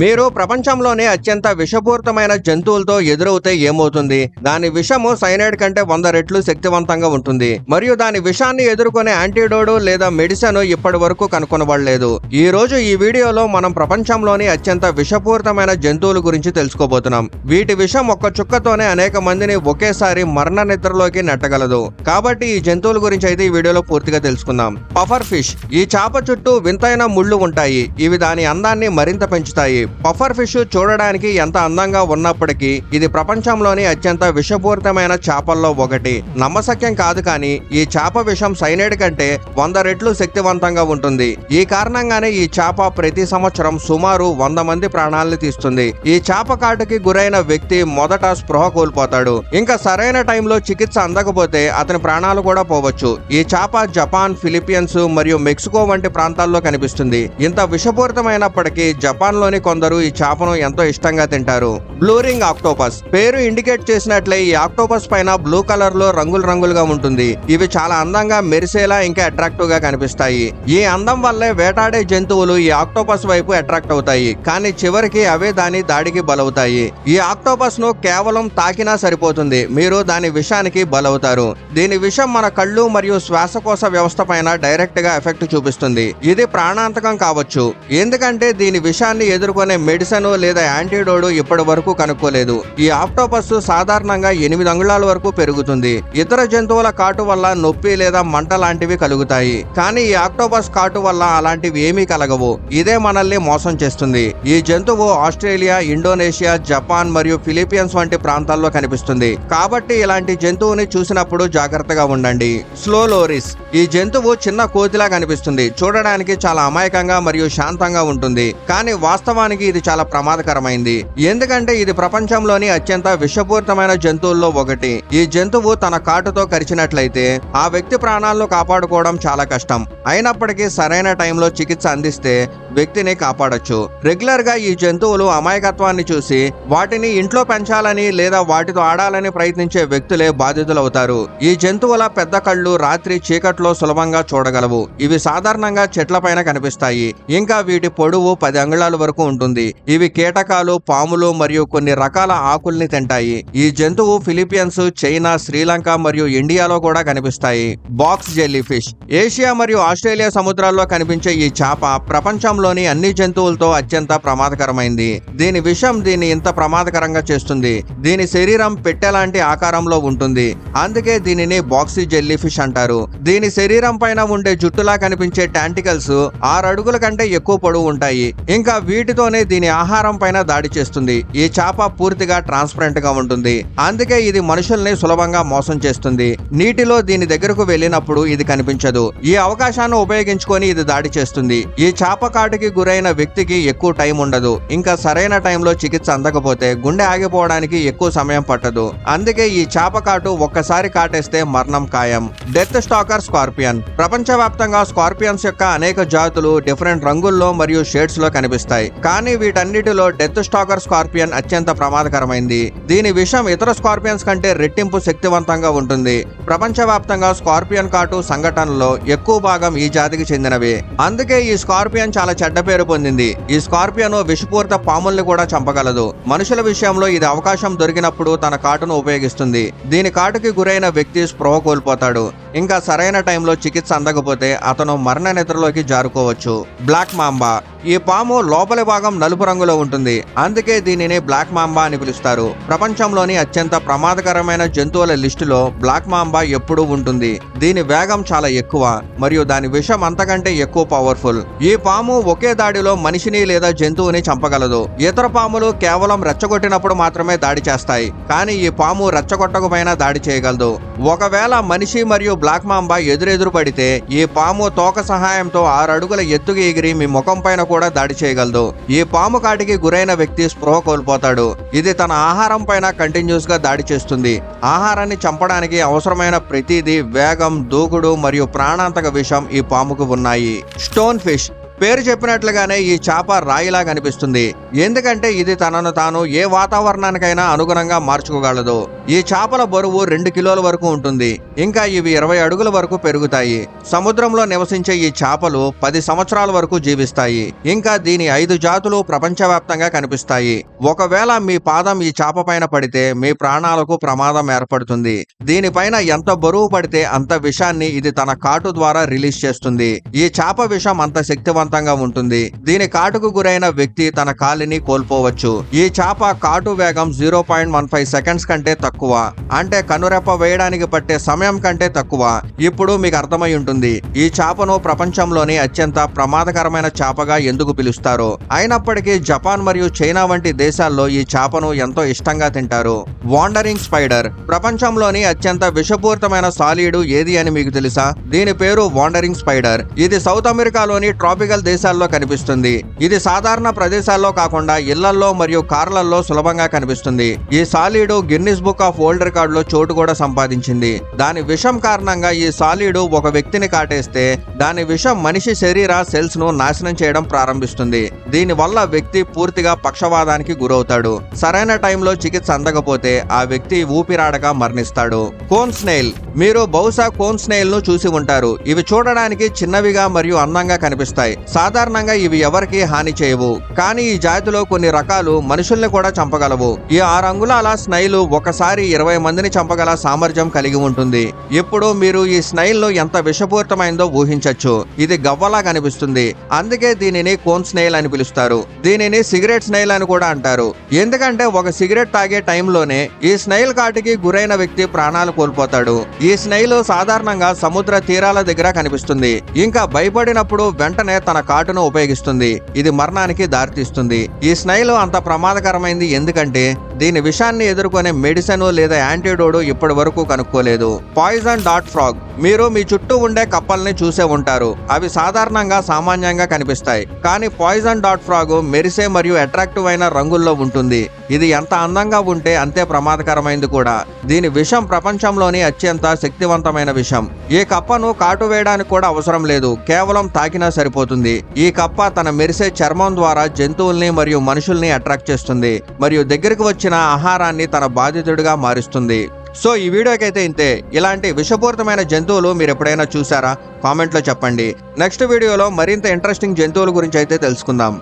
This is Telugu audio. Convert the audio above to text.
మీరు ప్రపంచంలోనే అత్యంత విషపూరితమైన జంతువులతో ఎదురవుతే ఏమవుతుంది? దాని విషము సైనైడ్ కంటే 100 రెట్లు శక్తివంతంగా ఉంటుంది మరియు దాని విషాన్ని ఎదుర్కొనే యాంటీడోడ్ లేదా మెడిసిన్ ఇప్పటి వరకు కనుగొనబడలేదు. ఈ రోజు ఈ వీడియోలో మనం ప్రపంచంలోని అత్యంత విషపూరితమైన జంతువుల గురించి తెలుసుకోబోతున్నాం. వీటి విషం ఒక్క చుక్కతోనే అనేక మందిని ఒకేసారి మరణ నిద్రలోకి నెట్టగలదు. కాబట్టి ఈ జంతువుల గురించి అయితే ఈ వీడియోలో పూర్తిగా తెలుసుకుందాం. Puffer fish. ఈ చేప చుట్టూ వింతైన ముళ్ళు ఉంటాయి. ఇవి దాని అందాన్ని మరింత పెంచుతాయి. పఫర్ ఫిష్ చూడడానికి ఎంత అందంగా ఉన్నప్పటికీ ఇది ప్రపంచంలోని అత్యంత విషపూరితమైన చేపల్లో ఒకటి. నమ్మశక్యం కాదు, కానీ ఈ చేప విషం సైనైడ్ కంటే 100 రెట్లు శక్తివంతంగా ఉంటుంది. ఈ కారణంగానే ఈ చేప ప్రతి సంవత్సరం సుమారు 100 మంది ప్రాణాలను తీస్తుంది. ఈ చేప కాటుకి గురైన వ్యక్తి మొదట స్పృహ కోల్పోతాడు. ఇంకా సరైన టైంలో చికిత్స అందకపోతే అతని ప్రాణాలు కూడా పోవచ్చు. ఈ చేప జపాన్, ఫిలిప్పీన్స్ మరియు మెక్సికో వంటి ప్రాంతాల్లో కనిపిస్తుంది. ఇంత విషపూరితమైనప్పటికీ జపాన్ లోని కొందరు ఈ చేపను ఎంతో ఇష్టంగా తింటారు. Blue ring octopus. పేరు ఇండికేట్ చేసినట్లే ఈ ఆక్టోపస్ పైన బ్లూ కలర్ లో రంగులుగా ఉంటుంది. ఇవి చాలా అందంగా మెరిసేలా ఇంకా అట్రాక్టివ్ గా కనిపిస్తాయి. ఈ అందం వల్లే వేటాడే జంతువులు ఈ ఆక్టోపస్ వైపు అట్రాక్ట్ అవుతాయి, కానీ చివరికి అవే దాని దాడికి బలవుతాయి. ఈ ఆక్టోపస్ ను కేవలం తాకినా సరిపోతుంది, మీరు దాని విషానికి బలవుతారు. దీని విషం మన కళ్ళు మరియు శ్వాసకోశ వ్యవస్థ పైన డైరెక్ట్ గా ఎఫెక్ట్ చూపిస్తుంది. ఇది ప్రాణాంతకం కావచ్చు, ఎందుకంటే దీని విషాన్ని ఎదుర్కొనే మెడిసిన్ లేదా యాంటీడోడ్ ఇప్పటి వరకు కనుక్కోలేదు. ఈ ఆక్టోపస్ సాధారణంగా 8 అంగుళాల వరకు పెరుగుతుంది. ఇతర జంతువుల కాటు వల్ల నొప్పి లేదా మంట లాంటివి కలుగుతాయి, కానీ ఈ ఆక్టోపస్ కాటు వల్ల అలాంటివి ఏమీ కలగవు. ఇదే మనల్ని మోసం చేస్తుంది. ఈ జంతువు ఆస్ట్రేలియా, ఇండోనేషియా, జపాన్ మరియు ఫిలిప్పీన్స్ వంటి ప్రాంతాల్లో కనిపిస్తుంది. కాబట్టి ఇలాంటి జంతువుని చూసినప్పుడు జాగ్రత్తగా ఉండండి. Slow Lowry's. ఈ జంతువు చిన్న కోతిలా కనిపిస్తుంది. చూడడానికి చాలా అమాయకంగా మరియు శాంతంగా ఉంటుంది, కానీ వాస్తవానికి ఇది చాలా ప్రమాదకరమైంది. ఎందుకంటే ఇది ప్రపంచంలోని అత్యంత విషపూరితమైన జంతువుల్లో ఒకటి. ఈ జంతువు తన కాటుతో కరిచినట్లయితే ఆ వ్యక్తి ప్రాణాలను కాపాడుకోవడం చాలా కష్టం. అయినప్పటికీ సరైన టైంలో చికిత్స అందిస్తే వ్యక్తిని కాపాడొచ్చు. రెగ్యులర్ గా ఈ జంతువులు అమాయకత్వాన్ని చూసి వాటిని ఇంట్లో పెంచాలని లేదా వాటితో ఆడాలని ప్రయత్నించే వ్యక్తులే బాధితులవుతారు. ఈ జంతువుల పెద్ద కళ్ళు రాత్రి చీకట్లో సులభంగా చూడగలవు. ఇవి సాధారణంగా చెట్ల పైన కనిపిస్తాయి. ఇంకా వీటి పొడవు 10 అంగుళాల వరకు ఉంటుంది. ఇవి కీటకాలు, పాములు మరియు కొన్ని రకాల ఆకుల్ని తింటాయి. ఈ జంతువు ఫిలిప్పీన్స్, చైనా, శ్రీలంక మరియు ఇండియాలో కూడా కనిపిస్తాయి. Box jelly fish. ఏషియా మరియు ఆస్ట్రేలియా సముద్రాల్లో కనిపించే ఈ చేప ప్రపంచంలోని అన్ని జంతువులతో అత్యంత ప్రమాదకరమైంది. దీని విషం దీన్ని ఇంత ప్రమాదకరంగా చేస్తుంది. దీని శరీరం పెట్టెలాంటి ఆకారంలో ఉంటుంది, అందుకే దీనిని బాక్సీ జెల్లీ ఫిష్ అంటారు. దీని శరీరం పైన ఉండే జుట్టులా కనిపించే టాంటికల్స్ 6 అడుగుల కంటే ఎక్కువ పొడవు ఉంటాయి. ఇంకా వీటితోనే దీని ఆహారం పైన దాడి చేస్తుంది. ఈ చేప పూర్తిగా ట్రాన్స్పరెంట్ గా ఉంటుంది, అందుకే ఇది మనుషుల్ని సులభంగా మోసం చేస్తుంది. నీటిలో దీని దగ్గరకు వెళ్ళినప్పుడు ఇది కనిపించదు. ఈ అవకాశాన్ని ఉపయోగించుకొని ఇది దాడి చేస్తుంది. ఈ చేప కాటుకి గురైన వ్యక్తికి ఎక్కువ టైం ఉండదు. ఇంకా సరైన టైంలో చికిత్స అందకపోతే గుండె ఆగిపోవడానికి ఎక్కువ సమయం పట్టదు. అందుకే ఈ చేప కాటు ఒక్కసారి కాటేస్తే మరణం ఖాయం. Death స్టాకర్ scorpion. ప్రపంచవ్యాప్తంగా స్కార్పియన్స్ యొక్క అనేక జాతులు డిఫరెంట్ రంగుల్లో మరియు షేడ్స్ లో కనిపిస్తాయి, కానీ వీటన్నిటిలో డెత్ స్టాకర్ స్కార్పియన్ అత్యంత ప్రమాదకరమైంది. దీని విషం ఇతర స్కార్పియన్స్ కంటే రెట్టింపు శక్తివంతంగా ఉంటుంది. ప్రపంచవ్యాప్తంగా స్కార్పియన్ కాటు సంఘటనలో ఎక్కువ భాగం ఈ జాతికి చెందినవి. అందుకే ఈ స్కార్పియన్ చాలా చెడ్డ పేరు పొందింది. ఈ స్కార్పియన్ విషపూరిత పాముల్ని కూడా చంపగలదు. మనుషుల విషయంలో ఇది అవకాశం దొరికినప్పుడు తన కాటును ఉపయోగిస్తుంది. దీని కాటుకి గురైన వ్యక్తి స్పృహ కోల్పోతాడు. ఇంకా సరైన టైంలో చికిత్స అందకపోతే అతను మరణ నిద్రలోకి జారుకోవచ్చు. Black mamba. ఈ పాము లోపలి భాగం నలుపు రంగులో ఉంటుంది, అందుకే దీనిని బ్లాక్ మాంబా అని పిలుస్తారు. ప్రపంచంలోని అత్యంత ప్రమాదకరమైన జంతువుల లిస్టులో బ్లాక్ మాంబా ఎప్పుడూ ఉంటుంది. దీని వేగం చాలా ఎక్కువ మరియు దాని విషం అంతకంటే ఎక్కువ పవర్ఫుల్. ఈ పాము ఒకే దాడిలో మనిషిని లేదా జంతువుని చంపగలదు. ఇతర పాములు కేవలం రెచ్చగొట్టినప్పుడు మాత్రమే దాడి చేస్తాయి, కానీ ఈ పాము రెచ్చగొట్టకపోయినా దాడి చేయగలదు. ఒకవేళ మనిషి మరియు బ్లాక్ మాంబా ఎదురెదురు పడితే ఈ పాము తోక సహాయంతో 6 అడుగుల ఎత్తుగా ఎగిరి మీ ముఖం పైన కూడా దాడి చేయగలదు. ఈ పాము కాటికి గురైన వ్యక్తి స్పృహ కోల్పోతాడు. ఇది తన ఆహారం పైన కంటిన్యూస్ గా దాడి చేస్తుంది. ఆహారాన్ని చంపడానికి అవసరమైన ప్రతిదీ వేగం, దూకుడు మరియు ప్రాణాంతక విషం ఈ పాముకు ఉన్నాయి. Stone fish. పేరు చెప్పినట్లుగానే ఈ చేప రాయిలా కనిపిస్తుంది, ఎందుకంటే ఇది తనను తాను ఏ వాతావరణానికైనా అనుగుణంగా మార్చుకోగలదు. ఈ చేపల బరువు 2 కిలోల వరకు ఉంటుంది. ఇంకా ఇవి 20 అడుగుల వరకు పెరుగుతాయి. సముద్రంలో నివసించే ఈ చేపలు 10 సంవత్సరాల వరకు జీవిస్తాయి. ఇంకా దీని 5 జాతులు ప్రపంచవ్యాప్తంగా కనిపిస్తాయి. ఒకవేళ మీ పాదం ఈ చేప పైన పడితే మీ ప్రాణాలకు ప్రమాదం ఏర్పడుతుంది. దీనిపైన ఎంత బరువు పడితే అంత విషాన్ని ఇది తన కాటు ద్వారా రిలీజ్ చేస్తుంది. ఈ చేప విషం అంత శక్తివంతంగా ఉంటుంది. దీని కాటుకు గురైన వ్యక్తి తన కాలిని కోల్పోవచ్చు. ఈ చేప కాటు వేగం 0.15 సెకండ్స్ కంటే తక్కువ, అంటే కనురెప్ప వేయడానికి పట్టే సమయం కంటే తక్కువ. ఇప్పుడు మీకు అర్థమై ఉంటుంది ఈ చేపను ప్రపంచంలోని అత్యంత ప్రమాదకరమైన చేపగా ఎందుకు పిలుస్తారో. అయినప్పటికీ జపాన్ మరియు చైనా వంటి దేశాల్లో ఈ చేపను ఎంతో ఇష్టంగా తింటారు. Wandering spider. ప్రపంచంలోని అత్యంత విషపూరితమైన సాలీడు ఏది అని మీకు తెలుసా? దీని పేరు వాండరింగ్ స్పైడర్. ఇది సౌత్ అమెరికాలోని ట్రాపికల్ దేశాల్లో కనిపిస్తుంది. ఇది సాధారణ ప్రదేశాల్లో కాకుండా ఇళ్లల్లో మరియు కార్లలో సులభంగా కనిపిస్తుంది. ఈ సాలీడు Guinness book of world record లో చోటు కూడా సంపాదించింది. దాని విషం కారణంగా ఈ సాలీడు ఒక వ్యక్తిని కాటేస్తే దాని విషం మనిషి శరీర సెల్స్ ను నాశనం చేయడం ప్రారంభిస్తుంది. దీని వల్ల వ్యక్తి పూర్తిగా పక్షవాదానికి గురవుతాడు. సరైన టైంలో చికిత్స అందకపోతే ఆ వ్యక్తి ఊపిరాడక మరణిస్తాడు. Cone snail. మీరు బహుశా కోన్ స్నేల్ ను చూసి ఉంటారు. ఇవి చూడడానికి చిన్నవిగా మరియు అందంగా కనిపిస్తాయి. సాధారణంగా ఇవి ఎవరికి హాని చేయవు, కానీ ఈ జాతిలో కొన్ని రకాలు మనుషుల్ని కూడా చంపగలవు. ఈ 6 అంగుళాల స్నైల్ ఒకసారి 20 మందిని చంపగల సామర్థ్యం కలిగి ఉంటుంది. ఇప్పుడు మీరు ఈ స్నైల్ ను ఎంత విషపూరితమైందో ఊహించొచ్చు. ఇది గవ్వలా కనిపిస్తుంది, అందుకే దీనిని కోన్ స్నేల్ అని పిలుస్తారు. దీనిని సిగరెట్ స్నేల్ అని కూడా అంటారు, ఎందుకంటే ఒక సిగరెట్ తాగే టైంలోనే ఈ స్నేల్ కాటికి గురైన వ్యక్తి ప్రాణాలు కోల్పోతాడు. ఈ స్నేల్ సాధారణంగా సముద్ర తీరాల దగ్గర కనిపిస్తుంది. ఇంకా భయపడినప్పుడు వెంటనే తన కాటును ఉపయోగిస్తుంది. ఇది మరణానికి దారితీస్తుంది. ఈ స్నేల్ అంత ప్రమాదకరమైంది ఎందుకంటే దీని విషాన్ని ఎదుర్కొనే మెడిసిన్ లేదా యాంటీడోట్ ఇప్పటి వరకు కనుక్కోలేదు. Poison dot frog. మీరు మీ చుట్టూ ఉండే కప్పల్ని చూసే ఉంటారు. అవి సాధారణంగా సామాన్యంగా కనిపిస్తాయి, కానీ పాయిజన్ డాట్ ఫ్రాగ్ మెరిసే మరియు అట్రాక్టివ్ అయిన రంగుల్లో ఉంటుంది. ఇది ఎంత అందంగా ఉంటే అంతే ప్రమాదకరమైంది కూడా. దీని విషం ప్రపంచంలోని అత్యంత శక్తివంతమైన విషం. ఈ కప్పను కాటు వేయడానికి కూడా అవసరం లేదు, కేవలం తాకినా సరిపోతుంది. ఈ కప్ప తన మెరిసే చర్మం ద్వారా జంతువుల్ని మరియు మనుషుల్ని అట్రాక్ట్ చేస్తుంది మరియు దగ్గరికి వచ్చిన ఆహారాన్ని తన బాధితుడిగా మారుస్తుంది. సో ఈ వీడియోకి అయితే ఇంతే. ఇలాంటి విషపూరితమైన జంతువులు మీరు ఎప్పుడైనా చూసారా? కామెంట్లో చెప్పండి. నెక్స్ట్ వీడియోలో మరింత ఇంట్రెస్టింగ్ జంతువుల గురించి అయితే తెలుసుకుందాం.